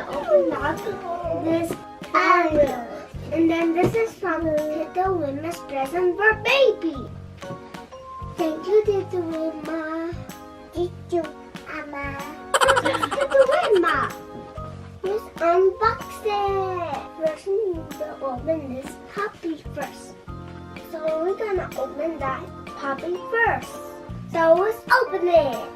gonna open up this carrot. And then this is from Tita Wilma's present for baby. Thank you, Tita Wilma. Thank you, Mama. Tita Wilma. Let's unbox it. First, we need to open this puppy first. So we're gonna open that puppy first. So let's open it.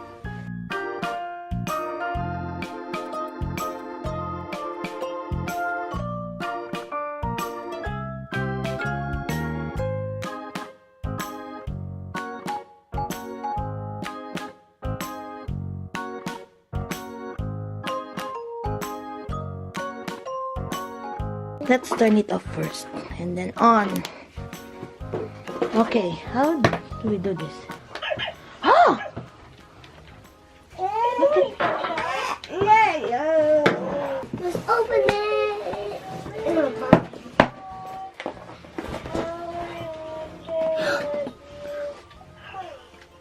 Let's turn it off first and then on. Okay, how do we do this? Oh! Look at Let's open it.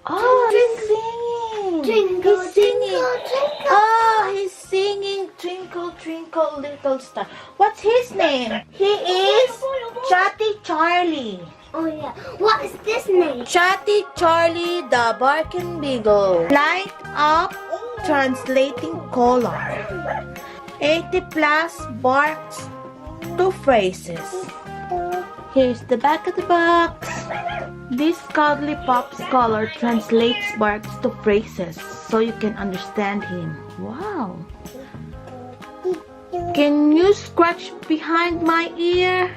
Oh, he's singing. Twinkle, He's singing. twinkle, twinkle. Oh, he's singing Twinkle, Twinkle, Little Star. What's his name? He is Chatty Charlie. Oh yeah. What is this name? Chatty Charlie the Barkin Beagle. Light up translating color. 80 plus barks to phrases. Here's the back of the box. This cuddly pup's color translates barks to phrases so you can understand him. Wow. Can you scratch behind my ear?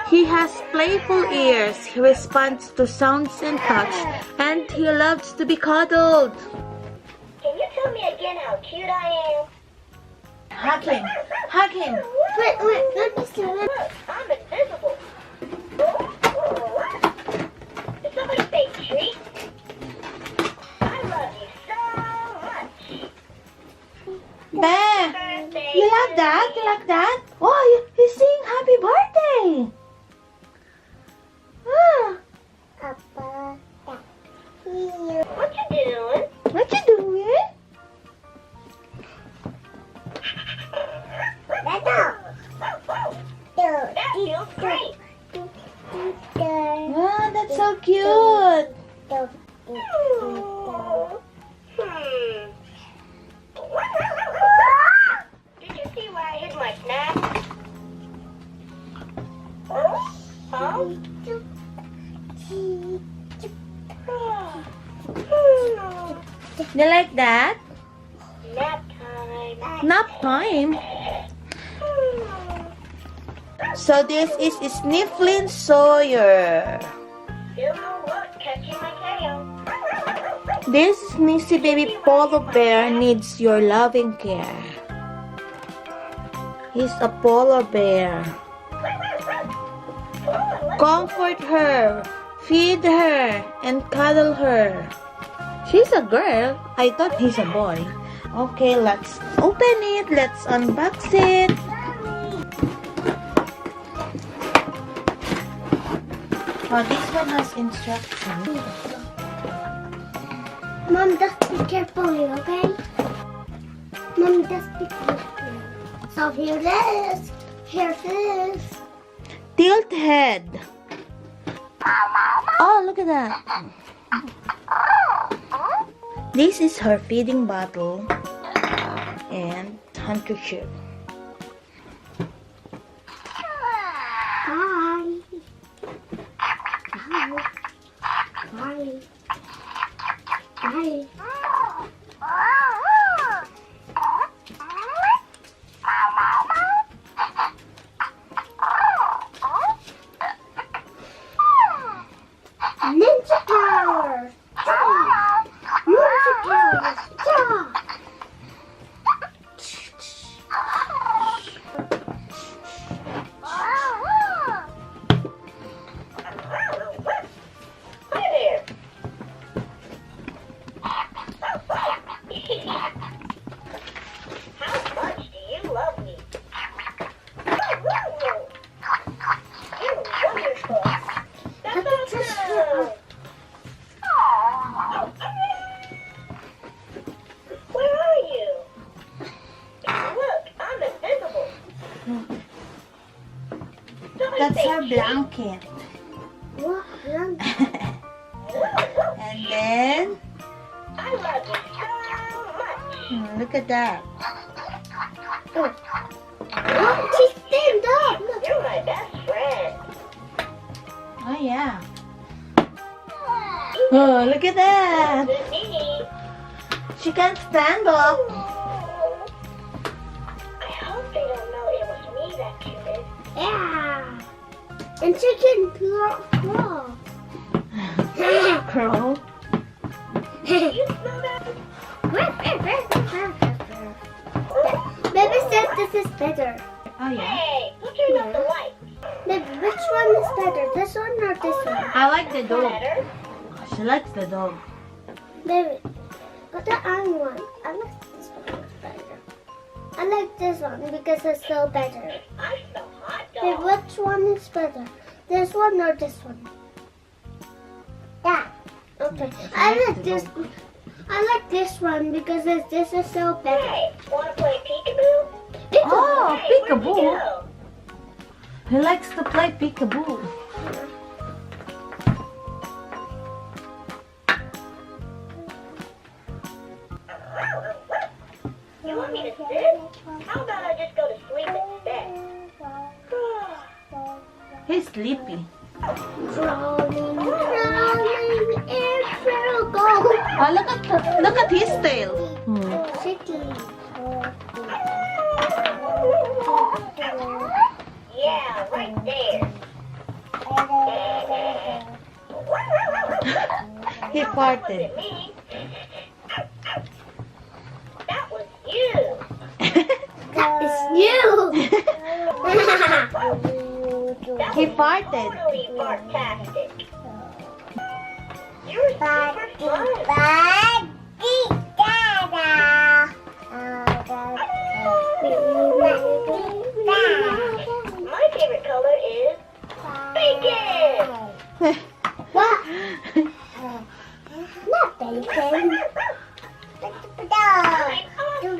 He has playful ears. He responds to sounds and touch, and he loves to be cuddled. Can you tell me again how cute I am? Hug him. Hug him. Wait, let me see. Look, I'm invisible. Did somebody say treat? I love you so much. Bear, Birthday you like that? You like that? Oh, he's saying happy birthday. Ah, Papa. What you doing? what you doing? That feels great. Wow, that's so cute. Did you see where I hid my snack? Huh? You like that? Nap time. Nap time. So this is Snifflin Sawyer. Still no luck catching my tail. This sneezy baby polar bear needs your loving care. He's a polar bear. Comfort her, feed her, and cuddle her. She's a girl. I thought he's a boy. Okay, let's open it. Let's unbox it. Oh, this one has instructions. Mom, just be careful, okay? Mom, just be careful. So here it is. Here it is. Tilt head. Oh, look at that. This is her feeding bottle and handkerchief. Bye. Bye. Bye. Bye. Ninja power. Ninja power. Hi there. It's her blanket. What? And then, I love you so much. look at that. Oh, she stand up. Look. You're my best friend. Oh, yeah. Oh, look at that. Good me. She can't stand up. I hope they don't know it was me that cheated. Yeah. And she can crawl. Curl. You smell that? Baby says this is better. Oh, yeah. Hey, who turned off the light? Baby, which one is better? This one or this one? I like the dog. Better. She likes the dog. Baby, but the other one. I like this one better. I like this one because it's so better. I smell hot Baby, dog. which one is better? This one or this one? Yeah. Okay. I like this. I like this one because this is so better. Hey, wanna play peekaboo? Oh, Hey, where'd you peekaboo. go? He likes to play peekaboo. You want me to sit? How about I just go to sleep instead? He's sleepy. Crawling in Furreal go. Oh, look at his tail. City. Yeah, right there. He That farted. wasn't me. That was you. That is you. That He was farted. totally fartastic. You're super fun. My favorite color is bacon. What? Not bacon. I'm awesome.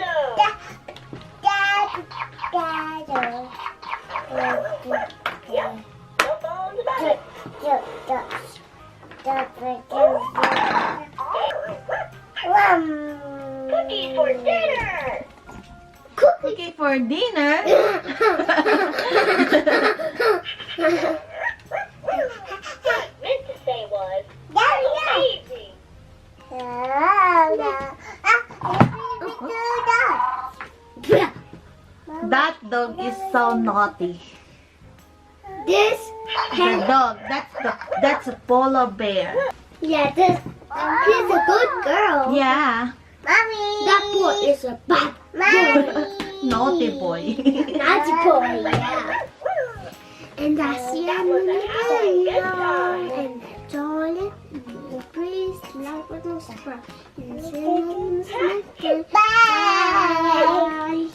Yeah, no bones about it. Cookies for dinner. Cookie for dinner. What I meant to say was, amazing. That dog is so naughty. This, The dog. That's a polar bear. yeah, this, he's a good girl. Yeah. That boy is a bad boy. Naughty boy. Naughty boy, yeah. And Dasha and Daenery and Jolie, the priest, like with no scrub, and singing Snifflin. Bye.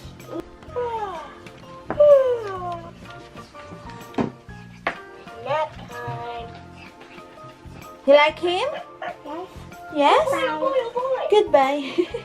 Nap time. You like him? Yes. Yes? Boy, oh boy. Goodbye.